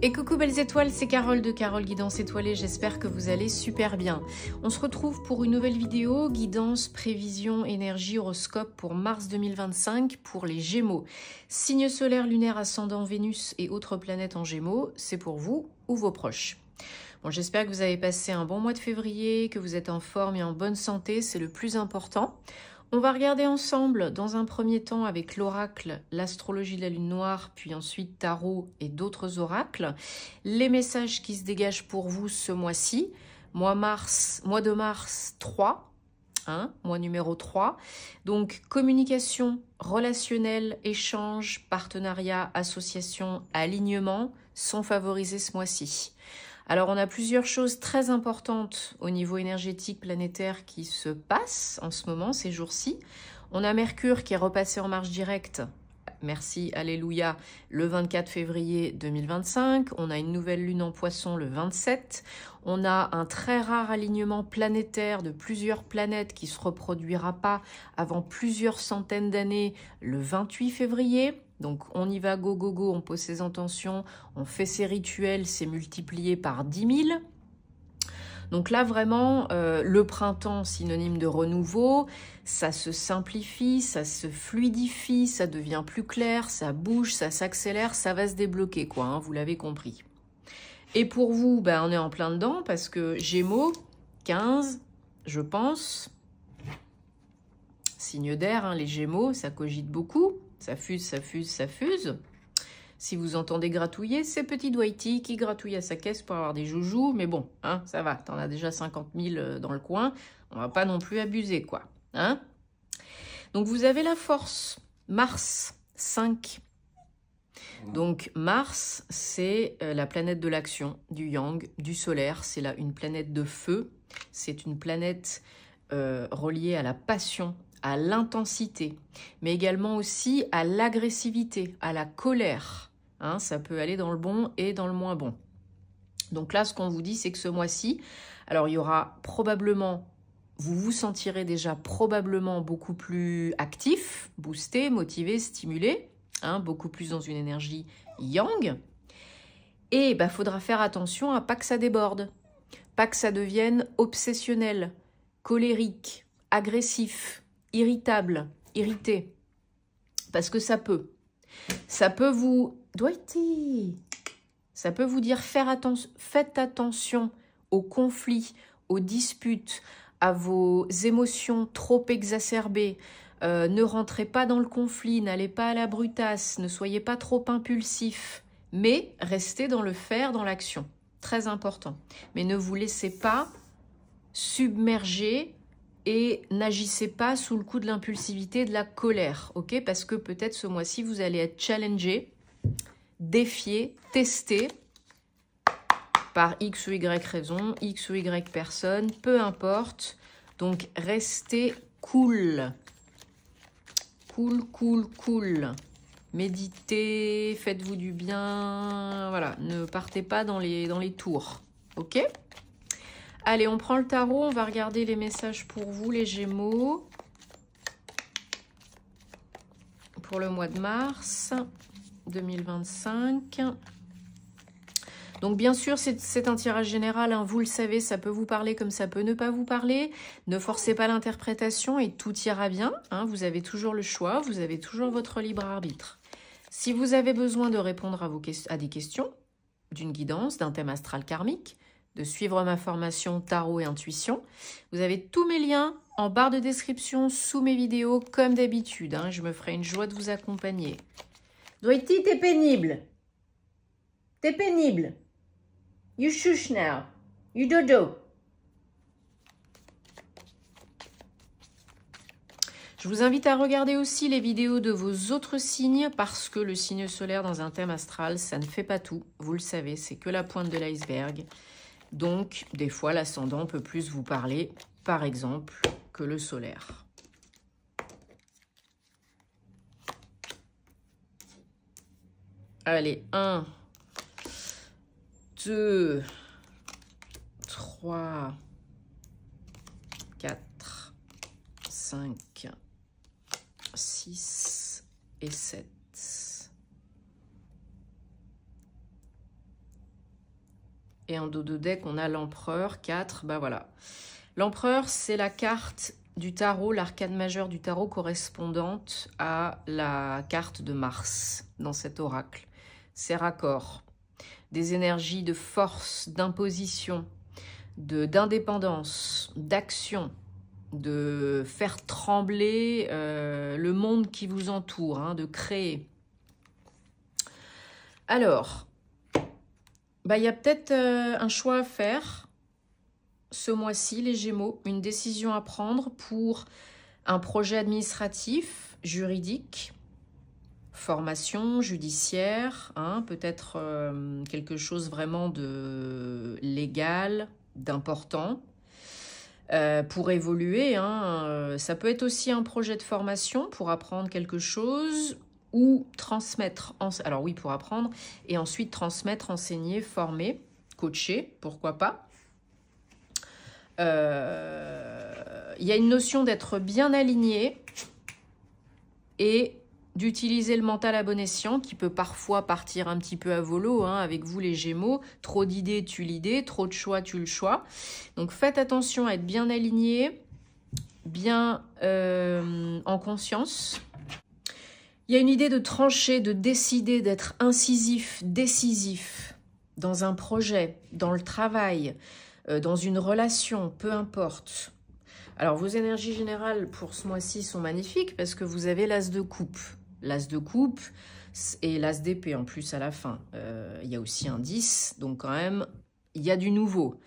Et coucou belles étoiles, c'est Carole de Carole Guidance Étoilée, j'espère que vous allez super bien. On se retrouve pour une nouvelle vidéo, guidance, prévision, énergie, horoscope pour mars 2025 pour les Gémeaux. Signe solaire, lunaire, ascendant, Vénus et autres planètes en Gémeaux, c'est pour vous ou vos proches. Bon, j'espère que vous avez passé un bon mois de février, que vous êtes en forme et en bonne santé, c'est le plus important. On va regarder ensemble, dans un premier temps, avec l'oracle, l'astrologie de la lune noire, puis ensuite tarot et d'autres oracles, les messages qui se dégagent pour vous ce mois-ci. Mois de mars 3, mois numéro 3. Donc, communication, relationnel, échange, partenariat, association, alignement sont favorisés ce mois-ci. Alors, on a plusieurs choses très importantes au niveau énergétique planétaire qui se passent en ce moment, ces jours-ci. On a Mercure qui est repassé en marche directe, merci, alléluia, le 24 février 2025. On a une nouvelle lune en poisson le 27. On a un très rare alignement planétaire de plusieurs planètes qui ne se reproduira pas avant plusieurs centaines d'années le 28 février. Donc on y va, go, go, go, on pose ses intentions, on fait ses rituels, c'est multiplié par 10 000. Donc là vraiment, le printemps, synonyme de renouveau, ça se simplifie, ça se fluidifie, ça devient plus clair, ça bouge, ça s'accélère, ça va se débloquer quoi, hein, vous l'avez compris. Et pour vous, ben, on est en plein dedans parce que Gémeaux, 15, je pense, signe d'air, hein, les Gémeaux, ça cogite beaucoup. Ça fuse, ça fuse, ça fuse. Si vous entendez gratouiller, c'est petit Dwighty qui gratouille à sa caisse pour avoir des joujoux. Mais bon, hein, ça va, t'en as déjà 50 000 dans le coin. On va pas non plus abuser, quoi. Hein? Donc, vous avez la force. Mars, 5. Donc, Mars, c'est la planète de l'action, du yang, du solaire. C'est là une planète de feu. C'est une planète reliée à la passion, à l'intensité, mais également aussi à l'agressivité, à la colère. Hein, ça peut aller dans le bon et dans le moins bon. Donc là, ce qu'on vous dit, c'est que ce mois-ci, alors il y aura probablement, vous vous sentirez déjà probablement beaucoup plus actif, boosté, motivé, stimulé, hein, beaucoup plus dans une énergie yang. Et il faudra faire attention à pas que ça déborde, pas que ça devienne obsessionnel, colérique, agressif, irritable, irrité, parce que ça peut vous, Dwighty, ça peut vous dire faites attention aux conflits, aux disputes, à vos émotions trop exacerbées, ne rentrez pas dans le conflit, n'allez pas à la brutasse, ne soyez pas trop impulsif, mais restez dans le faire, dans l'action, très important, mais ne vous laissez pas submerger et n'agissez pas sous le coup de l'impulsivité et de la colère, ok? Parce que peut-être ce mois-ci, vous allez être challengé, défié, testé par X ou Y raison, X ou Y personne, peu importe. Donc, restez cool. Cool, cool, cool. Méditez, faites-vous du bien. Voilà, ne partez pas dans les tours, ok? Allez, on prend le tarot, on va regarder les messages pour vous, les Gémeaux, pour le mois de mars 2025. Donc, bien sûr, c'est un tirage général, hein, vous le savez, ça peut vous parler comme ça peut ne pas vous parler. Ne forcez pas l'interprétation et tout ira bien. Hein, vous avez toujours le choix, vous avez toujours votre libre arbitre. Si vous avez besoin de répondre à des questions, d'une guidance, d'un thème astral karmique, de suivre ma formation tarot et intuition. Vous avez tous mes liens en barre de description sous mes vidéos comme d'habitude. Hein, je me ferai une joie de vous accompagner. Dwighty, t'es pénible. T'es pénible. You shush now. You dodo. Je vous invite à regarder aussi les vidéos de vos autres signes parce que le signe solaire dans un thème astral, ça ne fait pas tout. Vous le savez, c'est que la pointe de l'iceberg. Donc, des fois, l'ascendant peut plus vous parler, par exemple, que le solaire. Allez, 1, 2, 3, 4, 5, 6 et 7. Et en dos de deck, on a l'empereur, 4. Ben voilà. L'empereur, c'est la carte du tarot, l'arcane majeure du tarot correspondante à la carte de Mars dans cet oracle. C'est raccord. Des énergies de force, d'imposition, d'indépendance, d'action, de faire trembler le monde qui vous entoure, hein, de créer. Alors, bah, y a peut-être un choix à faire ce mois-ci, les Gémeaux, une décision à prendre pour un projet administratif, juridique, formation, judiciaire, hein, peut-être quelque chose vraiment de légal, d'important, pour évoluer. Hein, ça peut être aussi un projet de formation pour apprendre quelque chose ou transmettre, alors oui, pour apprendre, et ensuite transmettre, enseigner, former, coacher, pourquoi pas. Il y a une notion d'être bien aligné et d'utiliser le mental à bon escient qui peut parfois partir un petit peu à volo, hein, avec vous les Gémeaux. Trop d'idées tue l'idée, trop de choix tue le choix. Donc faites attention à être bien aligné, bien en conscience. Il y a une idée de trancher, de décider, d'être incisif, décisif dans un projet, dans le travail, dans une relation, peu importe. Alors, vos énergies générales pour ce mois-ci sont magnifiques parce que vous avez l'as de coupe. L'as de coupe et l'as d'épée en plus à la fin. Il y a aussi un 10, donc quand même, il y a du nouveau.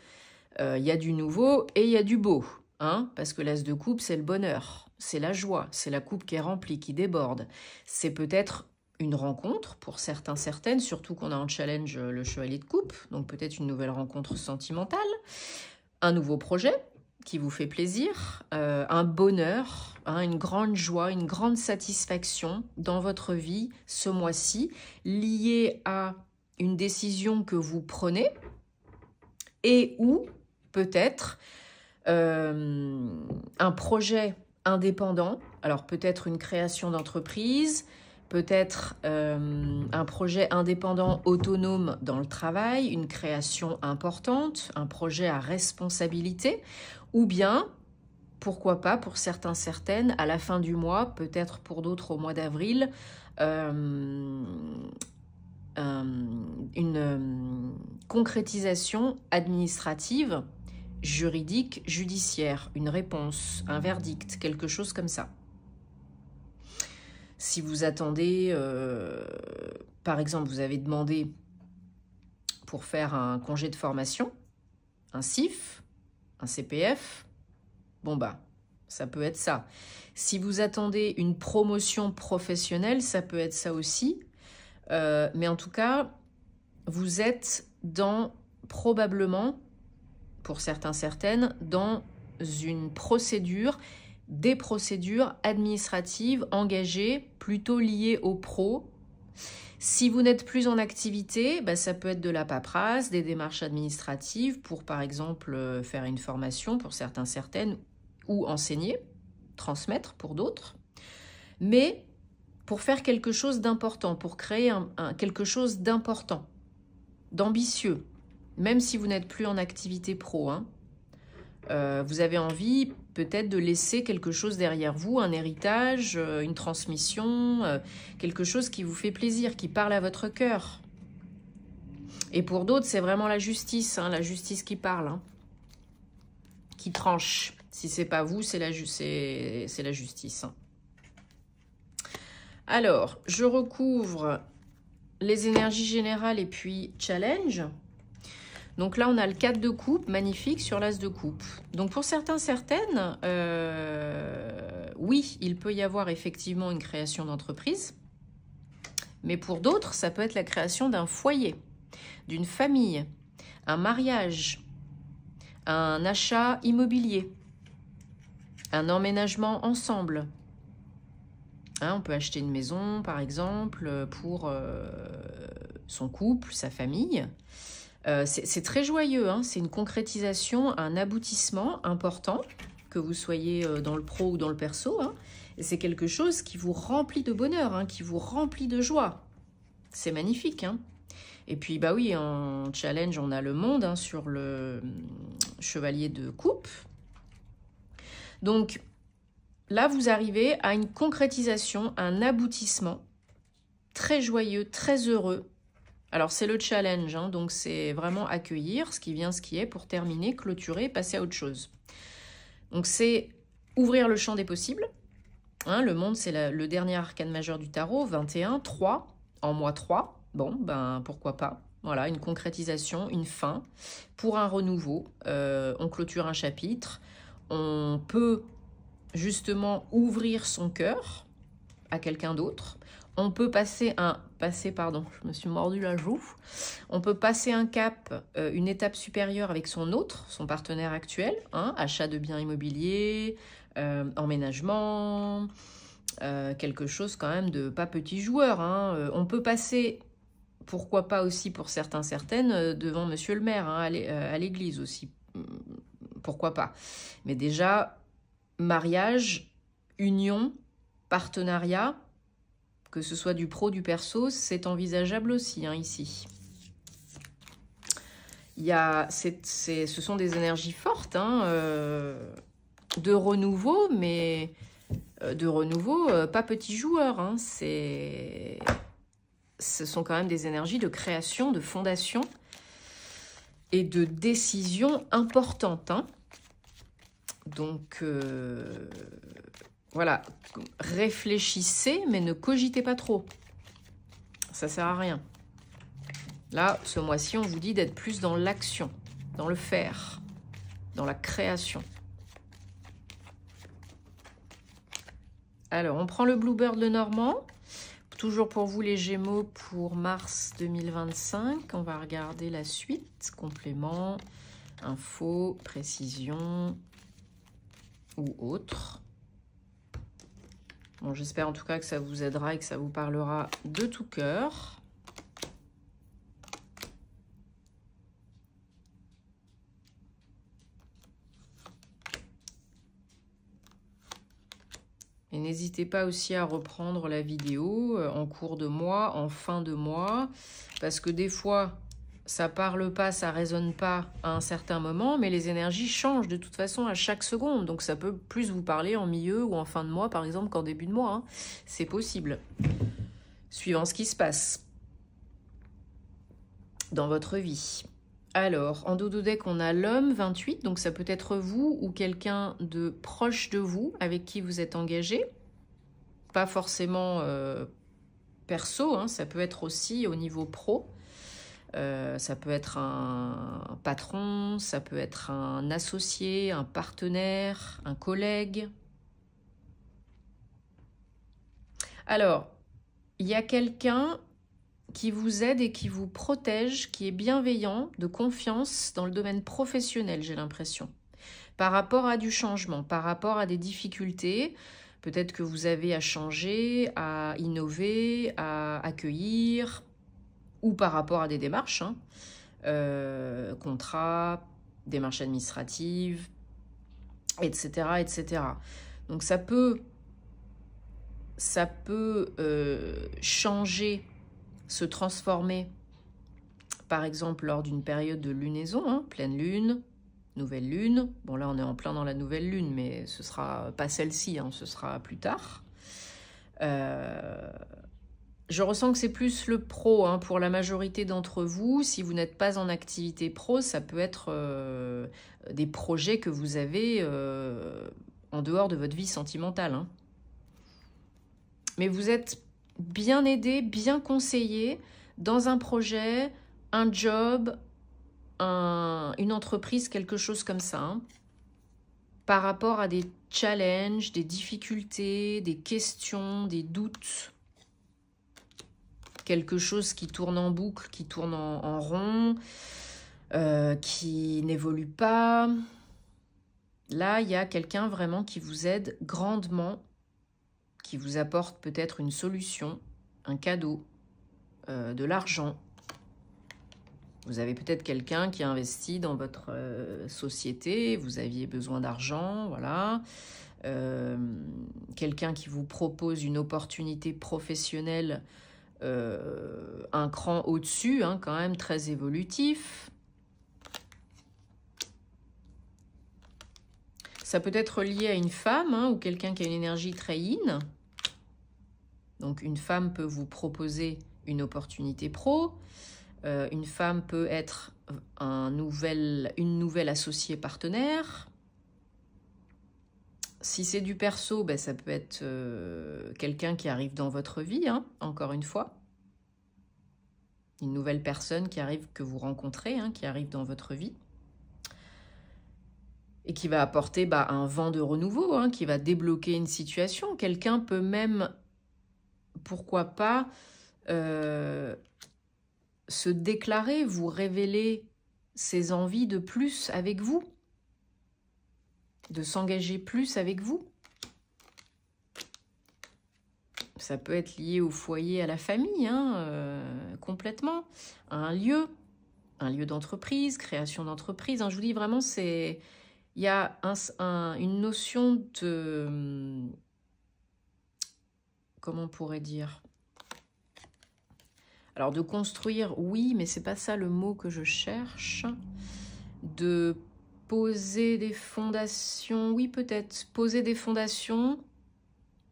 Il y a du nouveau et il y a du beau. Hein, parce que l'as de coupe, c'est le bonheur, c'est la joie, c'est la coupe qui est remplie, qui déborde. C'est peut-être une rencontre pour certains, certaines, surtout qu'on a en challenge le chevalier de coupe, donc peut-être une nouvelle rencontre sentimentale, un nouveau projet qui vous fait plaisir, un bonheur, hein, une grande joie, une grande satisfaction dans votre vie ce mois-ci, lié à une décision que vous prenez et ou peut-être un projet indépendant, alors peut-être une création d'entreprise, peut-être un projet indépendant autonome dans le travail, une création importante, un projet à responsabilité, ou bien, pourquoi pas, pour certains, certaines, à la fin du mois, peut-être pour d'autres au mois d'avril, une concrétisation administrative, juridique, judiciaire, une réponse, un verdict, quelque chose comme ça. Si vous attendez, par exemple, vous avez demandé pour faire un congé de formation, un CIF, un CPF, bon bah, ça peut être ça. Si vous attendez une promotion professionnelle, ça peut être ça aussi. Mais en tout cas, vous êtes dans, probablement, pour certains, certaines, dans une procédure, des procédures administratives engagées, plutôt liées aux pros. Si vous n'êtes plus en activité, bah, ça peut être de la paperasse, des démarches administratives pour, par exemple, faire une formation pour certains, certaines, ou enseigner, transmettre pour d'autres. Mais pour faire quelque chose d'important, pour créer quelque chose d'important, d'ambitieux, même si vous n'êtes plus en activité pro, hein, vous avez envie peut-être de laisser quelque chose derrière vous, un héritage, une transmission, quelque chose qui vous fait plaisir, qui parle à votre cœur. Et pour d'autres, c'est vraiment la justice, hein, la justice qui parle, hein, qui tranche. Si c'est pas vous, c'est la justice. Hein. Alors, je recouvre les énergies générales et puis challenge. Donc là, on a le 4 de coupe, magnifique, sur l'as de coupe. Donc pour certains, certaines, oui, il peut y avoir effectivement une création d'entreprise. Mais pour d'autres, ça peut être la création d'un foyer, d'une famille, un mariage, un achat immobilier, un emménagement ensemble. Hein, on peut acheter une maison, par exemple, pour son couple, sa famille. C'est très joyeux, hein, c'est une concrétisation, un aboutissement important, que vous soyez dans le pro ou dans le perso. Hein, c'est quelque chose qui vous remplit de bonheur, hein, qui vous remplit de joie. C'est magnifique. Hein. Et puis, bah oui, en challenge, on a le monde hein, sur le chevalier de coupe. Donc, là, vous arrivez à une concrétisation, un aboutissement très joyeux, très heureux. Alors, c'est le challenge, hein, donc c'est vraiment accueillir ce qui vient, ce qui est, pour terminer, clôturer, passer à autre chose. Donc, c'est ouvrir le champ des possibles. Hein, le monde, c'est le dernier arcane majeur du tarot, 21, 3, en mois 3. Bon, ben pourquoi pas. Voilà, une concrétisation, une fin pour un renouveau. On clôture un chapitre. On peut justement ouvrir son cœur à quelqu'un d'autre. On peut je me suis mordu la joue. On peut passer un cap, une étape supérieure avec son partenaire actuel, hein, achat de biens immobiliers, emménagement, quelque chose quand même de pas petit joueur. Hein. On peut passer, pourquoi pas aussi pour certains, certaines, devant monsieur le maire, hein, à l'église aussi. Pourquoi pas. Mais déjà, mariage, union, partenariat, que ce soit du pro, du perso, c'est envisageable aussi, hein, ici. Ce sont des énergies fortes, hein, de renouveau, mais de renouveau, pas petit joueur. Hein, ce sont quand même des énergies de création, de fondation et de décision importante. Hein. Donc, voilà, réfléchissez, mais ne cogitez pas trop. Ça sert à rien. Là, ce mois-ci, on vous dit d'être plus dans l'action, dans le faire, dans la création. Alors, on prend le Bluebird le Normand. Toujours pour vous les Gémeaux pour mars 2025. On va regarder la suite. Complément, info, précision ou autre. Bon, j'espère en tout cas que ça vous aidera et que ça vous parlera de tout cœur. Et n'hésitez pas aussi à reprendre la vidéo en cours de mois, en fin de mois, parce que des fois, ça parle pas, ça résonne pas à un certain moment, mais les énergies changent de toute façon à chaque seconde. Donc ça peut plus vous parler en milieu ou en fin de mois, par exemple, qu'en début de mois. Hein. C'est possible, suivant ce qui se passe dans votre vie. Alors, en dodo deck, on a l'homme 28, donc ça peut être vous ou quelqu'un de proche de vous avec qui vous êtes engagé. Pas forcément perso, hein, ça peut être aussi au niveau pro. Ça peut être un patron, ça peut être un associé, un partenaire, un collègue. Alors, il y a quelqu'un qui vous aide et qui vous protège, qui est bienveillant, de confiance dans le domaine professionnel, j'ai l'impression. Par rapport à du changement, par rapport à des difficultés, peut-être que vous avez à changer, à innover, à accueillir, ou par rapport à des démarches, hein, contrats, démarches administratives, etc., etc. Donc ça peut changer, se transformer, par exemple lors d'une période de lunaison, hein, pleine lune, nouvelle lune. Bon là on est en plein dans la nouvelle lune, mais ce sera pas celle-ci, hein, ce sera plus tard. Je ressens que c'est plus le pro, hein, pour la majorité d'entre vous. Si vous n'êtes pas en activité pro, ça peut être des projets que vous avez en dehors de votre vie sentimentale. Hein. Mais vous êtes bien aidé, bien conseillé dans un projet, un job, une entreprise, quelque chose comme ça. Hein, par rapport à des challenges, des difficultés, des questions, des doutes. Quelque chose qui tourne en boucle, qui tourne en rond, qui n'évolue pas. Là, il y a quelqu'un vraiment qui vous aide grandement, qui vous apporte peut-être une solution, un cadeau, de l'argent. Vous avez peut-être quelqu'un qui a investi dans votre société, vous aviez besoin d'argent, voilà. Quelqu'un qui vous propose une opportunité professionnelle un cran au-dessus, hein, quand même très évolutif. Ça peut être lié à une femme, hein, ou quelqu'un qui a une énergie très yin. Donc une femme peut vous proposer une opportunité pro. Une femme peut être une nouvelle associée partenaire. Si c'est du perso, ben, ça peut être quelqu'un qui arrive dans votre vie, hein, encore une fois. Une nouvelle personne qui arrive, que vous rencontrez, hein, qui arrive dans votre vie. Et qui va apporter un vent de renouveau, hein, qui va débloquer une situation. Quelqu'un peut même, pourquoi pas, se déclarer, vous révéler ses envies de plus avec vous, de s'engager plus avec vous. Ça peut être lié au foyer, à la famille, hein, complètement, à un lieu d'entreprise, création d'entreprise. Hein, je vous dis vraiment, il y a une notion de... Comment on pourrait dire ? Alors, de construire, oui, mais c'est pas ça le mot que je cherche. De poser des fondations, oui, peut-être. Poser des fondations,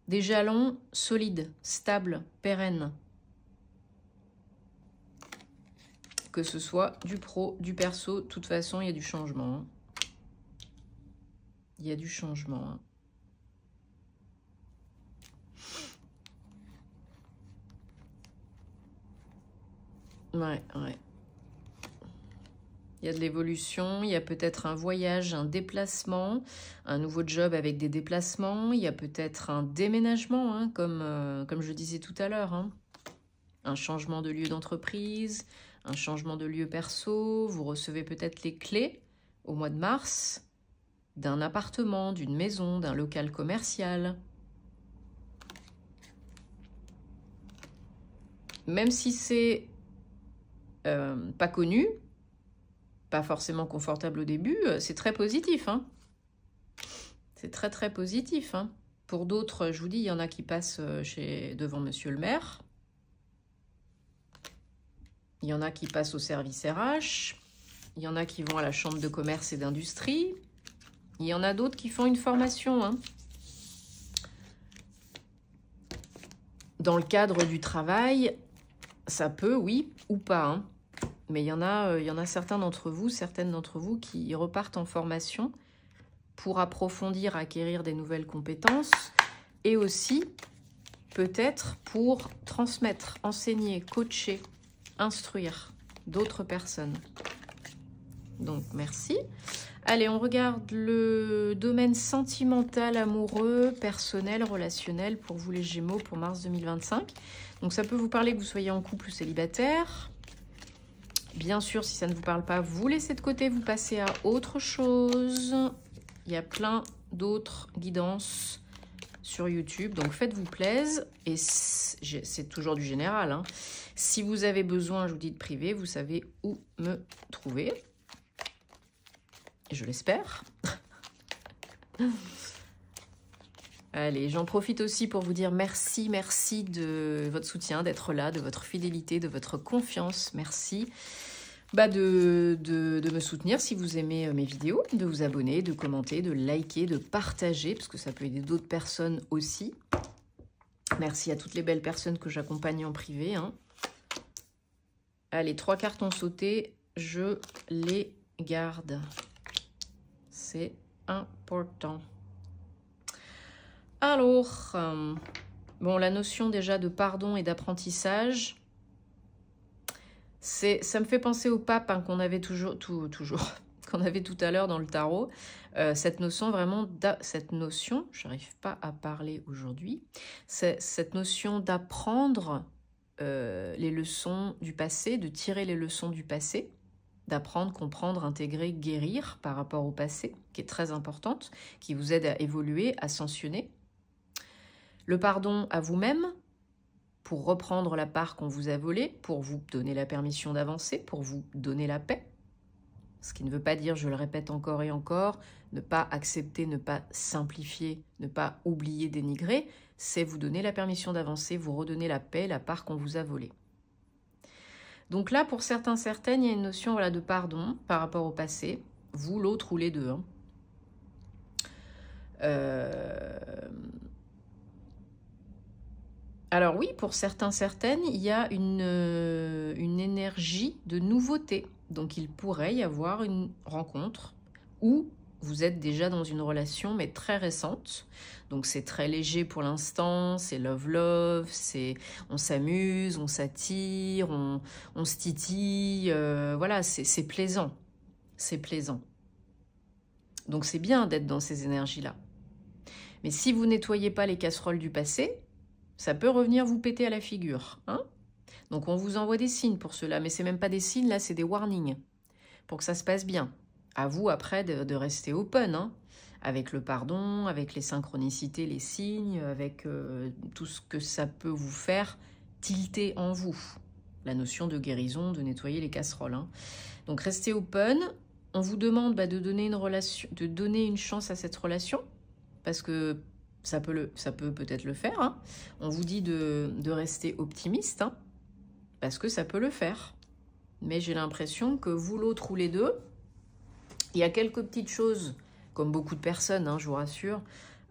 des jalons solides, stables, pérennes. Que ce soit du pro, du perso, de toute façon, il y a du changement. Hein. Il y a du changement. Hein. Ouais. Il y a de l'évolution, il y a peut-être un voyage, un déplacement, un nouveau job avec des déplacements, il y a peut-être un déménagement, hein, comme je disais tout à l'heure. Hein. Un changement de lieu d'entreprise, un changement de lieu perso, vous recevez peut-être les clés au mois de mars d'un appartement, d'une maison, d'un local commercial. Même si c'est pas connu, pas forcément confortable au début, c'est très positif. Hein. C'est très très positif. Hein. Pour d'autres, je vous dis, il y en a qui passent devant monsieur le maire. Il y en a qui passent au service RH. Il y en a qui vont à la chambre de commerce et d'industrie. Il y en a d'autres qui font une formation. Hein. Dans le cadre du travail, ça peut, oui, ou pas. Hein. Mais il y en a certains d'entre vous, certaines d'entre vous qui repartent en formation pour approfondir, acquérir des nouvelles compétences et aussi peut-être pour transmettre, enseigner, coacher, instruire d'autres personnes. Donc, merci. Allez, on regarde le domaine sentimental, amoureux, personnel, relationnel pour vous les Gémeaux pour mars 2025. Donc, ça peut vous parler que vous soyez en couple ou célibataire. Bien sûr, si ça ne vous parle pas, vous laissez de côté, vous passez à autre chose. Il y a plein d'autres guidances sur YouTube, donc faites-vous plaisir. Et c'est toujours du général. Hein. Si vous avez besoin, je vous dis de privé, vous savez où me trouver. Et je l'espère. Allez, j'en profite aussi pour vous dire merci de votre soutien, d'être là, de votre fidélité, de votre confiance. Merci de me soutenir si vous aimez mes vidéos, de vous abonner, de commenter, de liker, de partager, parce que ça peut aider d'autres personnes aussi. Merci à toutes les belles personnes que j'accompagne en privé. Hein. Allez, 3 cartes ont sauté, je les garde. C'est important. Alors, bon, la notion déjà de pardon et d'apprentissage, ça me fait penser au pape hein, qu'on avait qu'on avait tout à l'heure dans le tarot. Cette notion vraiment, j'arrive pas à parler aujourd'hui, cette notion d'apprendre les leçons du passé, de tirer les leçons du passé, d'apprendre, comprendre, intégrer, guérir par rapport au passé, qui est très importante, qui vous aide à évoluer, à ascensionner. Le pardon à vous-même, pour reprendre la part qu'on vous a volée, pour vous donner la permission d'avancer, pour vous donner la paix. Ce qui ne veut pas dire, je le répète encore et encore, ne pas accepter, ne pas simplifier, ne pas oublier, dénigrer, c'est vous donner la permission d'avancer, vous redonner la paix, la part qu'on vous a volée. Donc là, pour certains, certaines, il y a une notion voilà, de pardon par rapport au passé, vous, l'autre ou les deux. Hein. Alors oui, pour certains, certaines, il y a une énergie de nouveauté. Donc il pourrait y avoir une rencontre où vous êtes déjà dans une relation, mais très récente. Donc c'est très léger pour l'instant, c'est love-love, on s'amuse, on s'attire, on se titille. Voilà, c'est plaisant. C'est plaisant. Donc c'est bien d'être dans ces énergies-là. Mais si vous nettoyez pas les casseroles du passé, ça peut revenir vous péter à la figure. Hein? Donc on vous envoie des signes pour cela, mais c'est même pas des signes, là c'est des warnings, pour que ça se passe bien. À vous après de rester open, hein, avec le pardon, avec les synchronicités, les signes, avec tout ce que ça peut vous faire tilter en vous. La notion de guérison, de nettoyer les casseroles. Hein. Donc restez open, on vous demande de donner une chance à cette relation, parce que ça peut peut-être le faire. Hein. On vous dit de rester optimiste, hein, parce que ça peut le faire. Mais j'ai l'impression que vous, l'autre ou les deux, il y a quelques petites choses, comme beaucoup de personnes, hein, je vous rassure,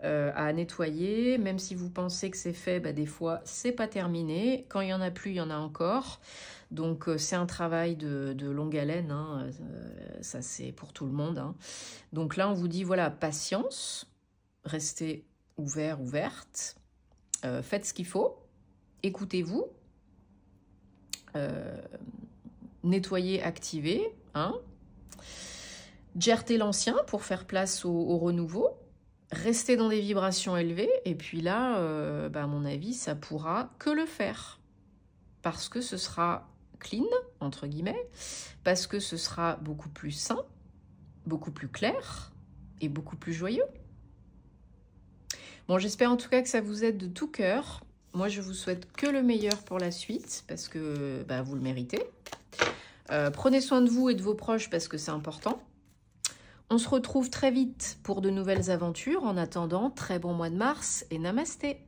à nettoyer. Même si vous pensez que c'est fait, des fois, c'est pas terminé. Quand il y en a plus, il y en a encore. Donc, c'est un travail de longue haleine. Hein, ça, c'est pour tout le monde. Hein. Donc là, on vous dit, voilà, patience, restez ouvert, ouverte, faites ce qu'il faut, écoutez-vous, nettoyez, activez, hein, gérez l'ancien pour faire place au renouveau, restez dans des vibrations élevées, et puis là, à mon avis, ça pourra que le faire, parce que ce sera clean, entre guillemets, parce que ce sera beaucoup plus sain, beaucoup plus clair, et beaucoup plus joyeux. Bon, j'espère en tout cas que ça vous aide de tout cœur. Moi, je vous souhaite que le meilleur pour la suite, parce que vous le méritez. Prenez soin de vous et de vos proches, parce que c'est important. On se retrouve très vite pour de nouvelles aventures. En attendant, très bon mois de mars et namasté.